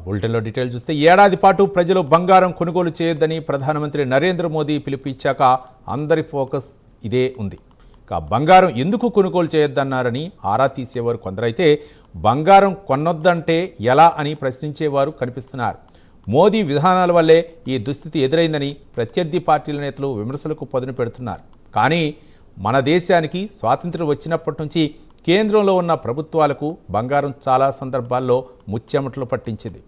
బులెటిన్లో డీటెయిల్ చూస్తే ఏడాది పాటు ప్రజలు బంగారం కొనుగోలు చేయొద్దని ప్రధానమంత్రి నరేంద్ర మోదీ పిలుపు ఇచ్చాక అందరి ఫోకస్ ఇదే ఉంది. బంగారం ఎందుకు కొనుగోలు చేయొద్దన్నారని ఆరా తీసేవారు కొందరైతే బంగారం కొనొద్దంటే ఎలా అని ప్రశ్నించేవారు కనిపిస్తున్నారు. మోదీ విధానాల వల్లే ఈ దుస్థితి ఎదురైందని ప్రత్యర్థి పార్టీల నేతలు విమర్శలకు పదును పెడుతున్నారు. కానీ మన దేశానికి స్వాతంత్ర్యం వచ్చినప్పటి నుంచి కేంద్రంలో ఉన్న ప్రభుత్వాలకు బంగారం చాలా సందర్భాల్లో ముచ్చెమటలు పట్టించింది.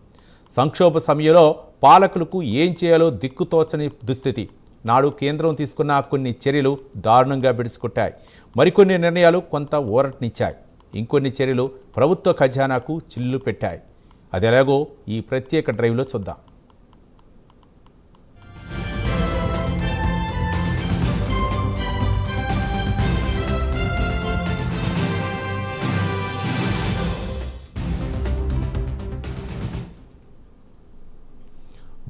సంక్షోభ సమయంలో పాలకులకు ఏం చేయాలో దిక్కుతోచని దుస్థితి. నాడు కేంద్రం తీసుకున్న కొన్ని చర్యలు దారుణంగా బిడుచుకొట్టాయి. మరికొన్ని నిర్ణయాలు కొంత ఊరటనిచ్చాయి. ఇంకొన్ని చర్యలు ప్రభుత్వ ఖజానాకు చిల్లు పెట్టాయి. అది ఎలాగో ఈ ప్రత్యేక డ్రైవ్లో చూద్దాం.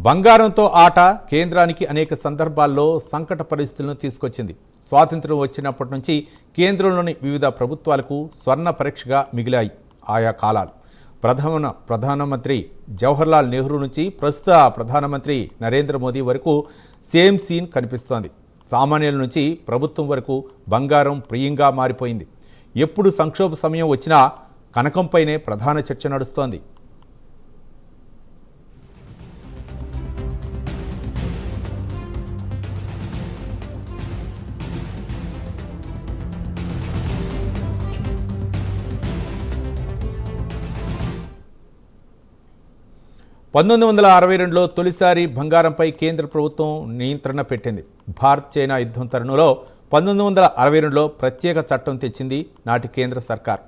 బంగారంతో ఆట కేంద్రానికి అనేక సందర్భాల్లో సంకట పరిస్థితులను తీసుకొచ్చింది. స్వాతంత్ర్యం వచ్చినప్పటి నుంచి కేంద్రంలోని వివిధ ప్రభుత్వాలకు స్వర్ణ పరీక్షగా మిగిలాయి ఆయా కాలాలు. ప్రధానమంత్రి జవహర్లాల్ నెహ్రూ నుంచి ప్రస్తుత ప్రధానమంత్రి నరేంద్ర మోదీ వరకు సేమ్ సీన్ కనిపిస్తోంది. సామాన్యుల నుంచి ప్రభుత్వం వరకు బంగారం ప్రియంగా మారిపోయింది. ఎప్పుడు సంక్షోభ సమయం వచ్చినా కనకంపైనే ప్రధాన చర్చ నడుస్తోంది. పంతొమ్మిది 1962లో తొలిసారి బంగారంపై కేంద్ర ప్రభుత్వం నియంత్రణ పెట్టింది. భారత్ చైనా యుద్ధం తరుణంలో 1962లో ప్రత్యేక చట్టం తెచ్చింది నాటి కేంద్ర సర్కార్.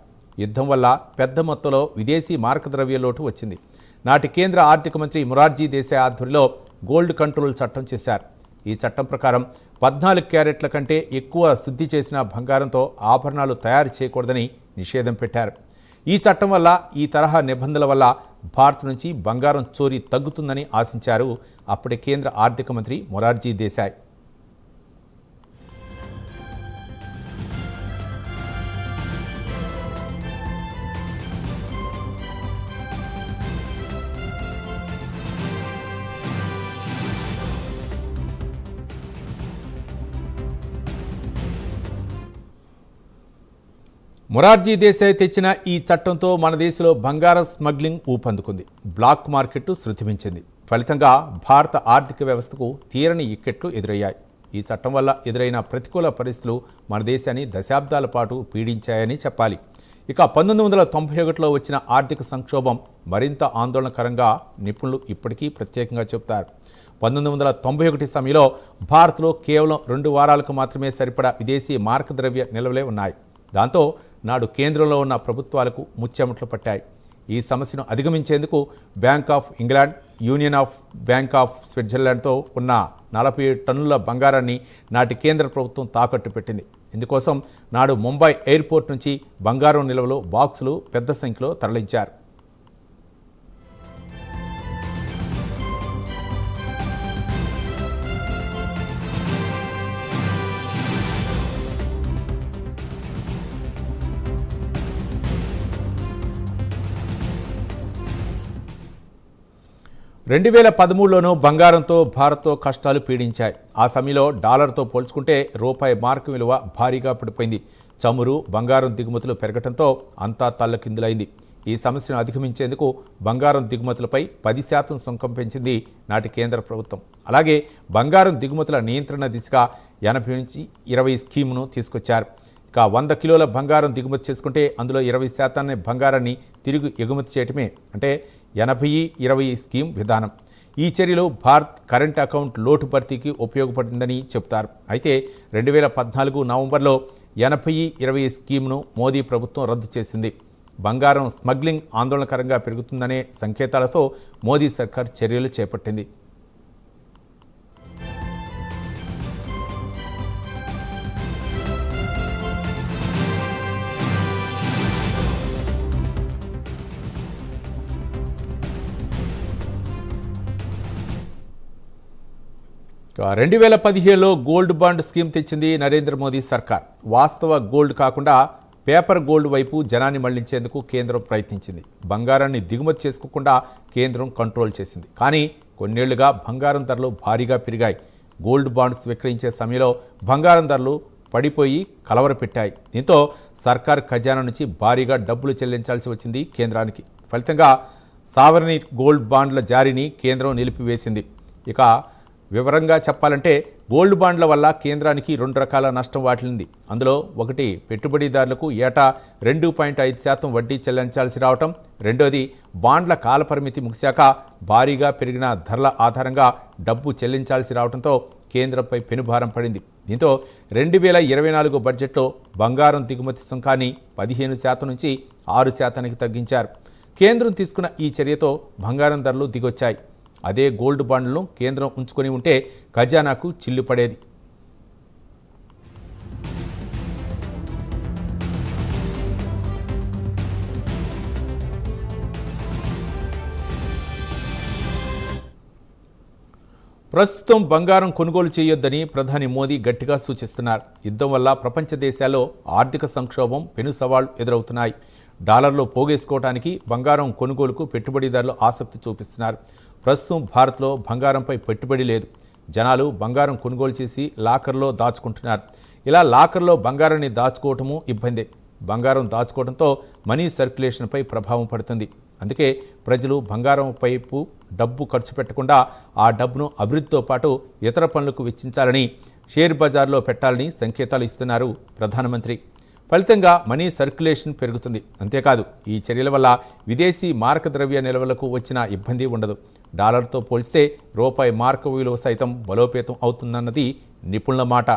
యుద్ధం వల్ల పెద్ద మొత్తంలో విదేశీ మారకద్రవ్య లోటు వచ్చింది. నాటి కేంద్ర ఆర్థిక మంత్రి మొరార్జీ దేశాయ్ ఆధ్వర్యంలో గోల్డ్ కంట్రోల్ చట్టం చేశారు. ఈ చట్టం ప్రకారం 14 క్యారెట్ల కంటే ఎక్కువ శుద్ధి చేసిన బంగారంతో ఆభరణాలు తయారు చేయకూడదని నిషేధం పెట్టారు. ఈ చట్టం వల్ల ఈ తరహా నిబంధనల వల్ల భారత్ నుంచి బంగారం చోరీ తగ్గుతుందని ఆశించారు అప్పటి కేంద్ర ఆర్థిక మంత్రి మొరార్జీ దేశాయ్. మొరార్జీ దేశాయ్ తెచ్చిన ఈ చట్టంతో మన దేశంలో బంగారం స్మగ్లింగ్ ఊపందుకుంది. బ్లాక్ మార్కెట్ శృతిమించింది. ఫలితంగా భారత ఆర్థిక వ్యవస్థకు తీరని ఇక్కట్లు ఎదురయ్యాయి. ఈ చట్టం వల్ల ఎదురైన ప్రతికూల పరిస్థితులు మన దేశాన్ని దశాబ్దాల పాటు పీడించాయని చెప్పాలి. ఇక 1991లో వచ్చిన ఆర్థిక సంక్షోభం మరింత ఆందోళనకరంగా నిపుణులు ఇప్పటికీ ప్రత్యేకంగా చెబుతారు. 1991 సమయంలో భారత్లో కేవలం 2 వారాలకు మాత్రమే సరిపడా విదేశీ మారకద్రవ్య నిల్వలే ఉన్నాయి. దాంతో నాడు కేంద్రంలో ఉన్న ప్రభుత్వాలకు ముచ్చెమటలు పట్టాయి. ఈ సమస్యను అధిగమించేందుకు bank of England, union of bank of స్విట్జర్లాండ్తో ఉన్న 47 టన్నుల బంగారాన్ని నాటి కేంద్ర ప్రభుత్వం తాకట్టు పెట్టింది. ఇందుకోసం నాడు ముంబై ఎయిర్పోర్ట్ నుంచి బంగారం నిల్వలు బాక్సులు పెద్ద సంఖ్యలో తరలించారు. రెండు 2013లోనూ బంగారంతో భారత్తో కష్టాలు పీడించాయి. ఆ సమయంలో డాలర్తో పోల్చుకుంటే రూపాయి మార్కు విలువ భారీగా పడిపోయింది. చమురు, బంగారం దిగుమతులు పెరగడంతో అంతా తల్లకిందులైంది. ఈ సమస్యను అధిగమించేందుకు బంగారం దిగుమతులపై 10% సుంకం పెంచింది నాటి కేంద్ర ప్రభుత్వం. అలాగే బంగారం దిగుమతుల నియంత్రణ దిశగా 80 నుంచి 20 స్కీమును తీసుకొచ్చారు. ఇక 100 కిలోల బంగారం దిగుమతి చేసుకుంటే అందులో 20% బంగారాన్ని తిరిగి ఎగుమతి చేయటమే అంటే 80-20 స్కీమ్ విధానం. ఈ చర్యలు భారత్ కరెంట్ అకౌంట్ లోటు భర్తీకి ఉపయోగపడిందని చెబుతారు. అయితే 2014 నవంబర్లో 80-20 స్కీమ్ను మోదీ ప్రభుత్వం రద్దు చేసింది. బంగారం స్మగ్లింగ్ ఆందోళనకరంగా పెరుగుతుందనే సంకేతాలతో మోదీ సర్కార్ చర్యలు చేపట్టింది. ఇక 2015లో గోల్డ్ బాండ్ స్కీమ్ తెచ్చింది నరేంద్ర మోదీ సర్కార్. వాస్తవ గోల్డ్ కాకుండా పేపర్ గోల్డ్ వైపు జనాన్ని మళ్లించేందుకు కేంద్రం ప్రయత్నించింది. బంగారాన్ని దిగుమతి చేసుకోకుండా కేంద్రం కంట్రోల్ చేసింది. కానీ కొన్నేళ్లుగా బంగారం ధరలు భారీగా పెరిగాయి. గోల్డ్ బాండ్స్ విక్రయించే సమయంలో బంగారం ధరలు పడిపోయి కలవరపెట్టాయి. దీంతో సర్కార్ ఖజానా నుంచి భారీగా డబ్బులు చెల్లించాల్సి వచ్చింది కేంద్రానికి. ఫలితంగా సావరణి గోల్డ్ బాండ్ల జారీని కేంద్రం నిలిపివేసింది. ఇక వివరంగా చెప్పాలంటే గోల్డ్ బాండ్ల వల్ల కేంద్రానికి 2 రకాల నష్టం వాటిల్లింది. అందులో ఒకటి పెట్టుబడిదారులకు ఏటా 2.5% వడ్డీ చెల్లించాల్సి రావటం, రెండోది బాండ్ల కాలపరిమితి ముగిశాక భారీగా పెరిగిన ధరల ఆధారంగా డబ్బు చెల్లించాల్సి రావడంతో కేంద్రంపై పెనుభారం పడింది. దీంతో 2024 బడ్జెట్లో బంగారం దిగుమతి సుంకాన్ని 15% నుంచి 6%కి తగ్గించారు. కేంద్రం తీసుకున్న ఈ చర్యతో బంగారం ధరలు దిగొచ్చాయి. అదే గోల్డ్ బాండ్లను కేంద్రం ఉంచుకొని ఉంటే ఖజానాకు చిల్లు పడేది. ప్రస్తుతం బంగారం కొనుగోలు చేయొద్దని ప్రధాని మోదీ గట్టిగా సూచిస్తున్నారు. యుద్ధం వల్ల ప్రపంచ దేశాల్లో ఆర్థిక సంక్షోభం, పెను సవాళ్లు ఎదురవుతున్నాయి. డాలర్లో పోగేసుకోవడానికి బంగారం కొనుగోలుకు పెట్టుబడిదారులు ఆసక్తి చూపిస్తున్నారు. ప్రస్తుతం భారత్లో బంగారంపై పెట్టుబడి లేదు. జనాలు బంగారం కొనుగోలు చేసి లాకర్లో దాచుకుంటున్నారు. ఇలా లాకర్లో బంగారాన్ని దాచుకోవటము ఇబ్బందే. బంగారం దాచుకోవడంతో మనీ సర్క్యులేషన్పై ప్రభావం పడుతుంది. అందుకే ప్రజలు బంగారం వైపు డబ్బు ఖర్చు పెట్టకుండా ఆ డబ్బును అభివృద్ధితో పాటు ఇతర పనులకు వెచ్చించాలని, షేర్ బజార్లో పెట్టాలని సంకేతాలు ఇస్తున్నారు ప్రధానమంత్రి. ఫలితంగా మనీ సర్క్యులేషన్ పెరుగుతుంది. అంతేకాదు ఈ చర్యల వల్ల విదేశీ మారక ద్రవ్య నిల్వలకు వచ్చిన ఇబ్బంది ఉండదు. డాలర్తో పోల్చితే రూపాయి మార్క విలువ సైతం బలోపేతం అవుతుందన్నది నిపుణుల మాట.